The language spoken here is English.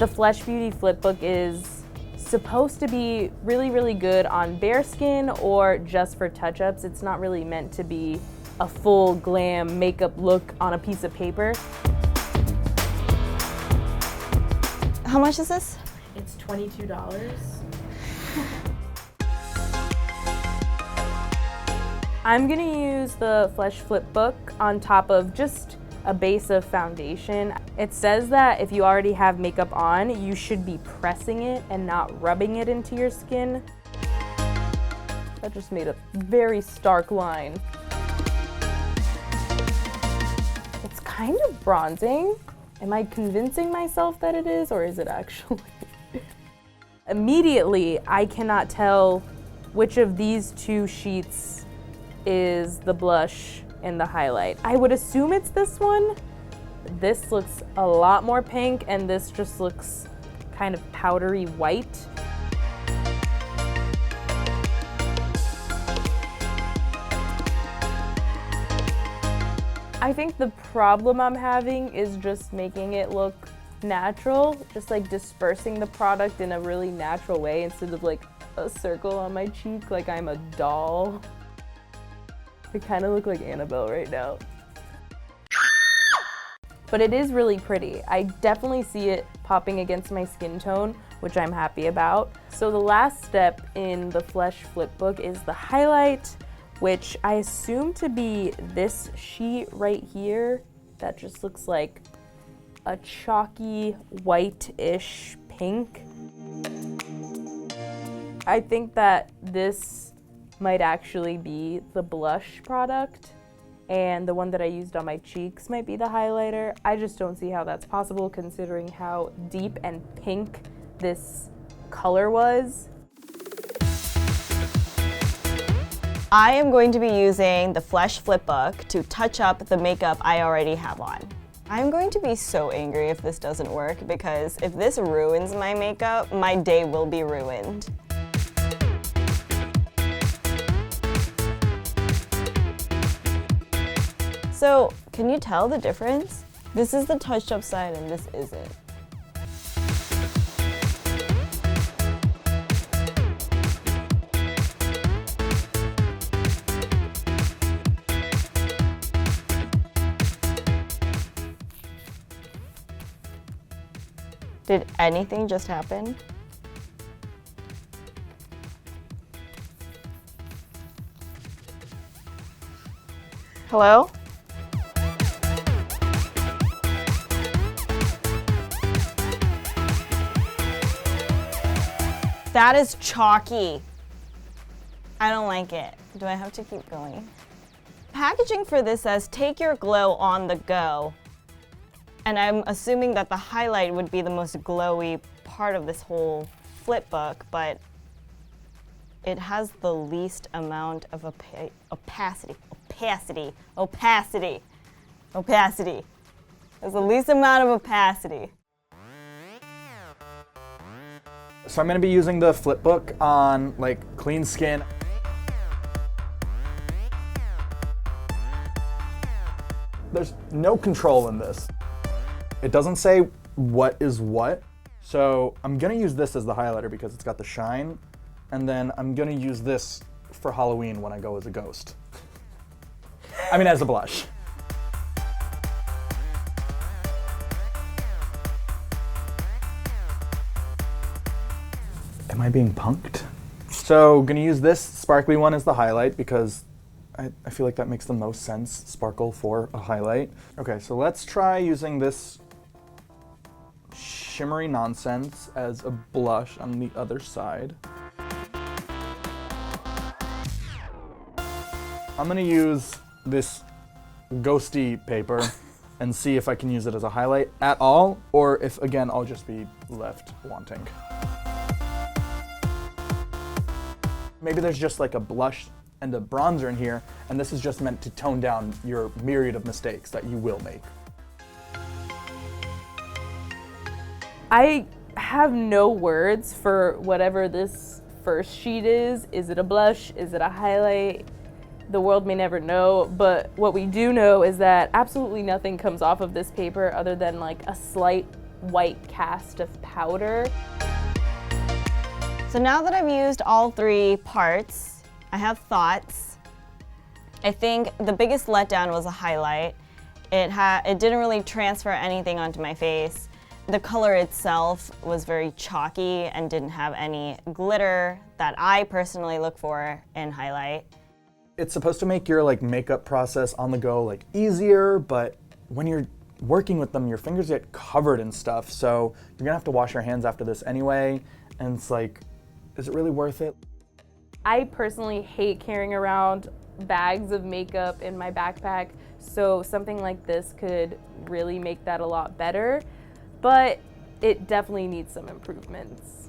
The Flesh Beauty Flipbook is supposed to be really, really good on bare skin or just for touch-ups. It's not really meant to be a full glam makeup look on a piece of paper. How much is this? It's $22. I'm gonna use the Flesh Flipbook on top of just a base of foundation. It says that if you already have makeup on, you should be pressing it and not rubbing it into your skin. That just made a very stark line. It's kind of bronzing. Am I convincing myself that it is, or is it actually? Immediately, I cannot tell which of these two sheets is the blush and the highlight. I would assume it's this one. This looks a lot more pink, and this just looks kind of powdery white. I think the problem I'm having is just making it look natural, just like dispersing the product in a really natural way instead of like a circle on my cheek like I'm a doll. I kind of look like Annabelle right now. But it is really pretty. I definitely see it popping against my skin tone, which I'm happy about. So the last step in the Flesh Flipbook is the highlight, which I assume to be this sheet right here that just looks like a chalky white-ish pink. I think that this might actually be the blush product, and the one that I used on my cheeks might be the highlighter. I just don't see how that's possible considering how deep and pink this color was. I am going to be using the Flesh Flipbook to touch up the makeup I already have on. I'm going to be so angry if this doesn't work, because if this ruins my makeup, my day will be ruined. So, can you tell the difference? This is the touched up side and this isn't. Did anything just happen? Hello? That is chalky. I don't like it. Do I have to keep going? Packaging for this says, take your glow on the go. And I'm assuming that the highlight would be the most glowy part of this whole flip book, but it has the least amount of opacity. There's the least amount of opacity. So I'm gonna be using the Flipbook on like clean skin. There's no control in this. It doesn't say what is what. So I'm gonna use this as the highlighter because it's got the shine. And then I'm gonna use this for Halloween when I go as a ghost. I mean, as a blush. Am I being punked? So gonna use this sparkly one as the highlight because I feel like that makes the most sense, sparkle for a highlight. Okay, so let's try using this shimmery nonsense as a blush on the other side. I'm gonna use this ghosty paper and see if I can use it as a highlight at all, or if, again, I'll just be left wanting. Maybe there's just like a blush and a bronzer in here, and this is just meant to tone down your myriad of mistakes that you will make. I have no words for whatever this first sheet is. Is it a blush? Is it a highlight? The world may never know, but what we do know is that absolutely nothing comes off of this paper other than like a slight white cast of powder. So now that I've used all 3 parts, I have thoughts. I think the biggest letdown was a highlight. It didn't really transfer anything onto my face. The color itself was very chalky and didn't have any glitter that I personally look for in highlight. It's supposed to make your like makeup process on the go like easier, but when you're working with them, your fingers get covered in stuff, so you're gonna have to wash your hands after this anyway, and it's like, is it really worth it? I personally hate carrying around bags of makeup in my backpack, so something like this could really make that a lot better, but it definitely needs some improvements.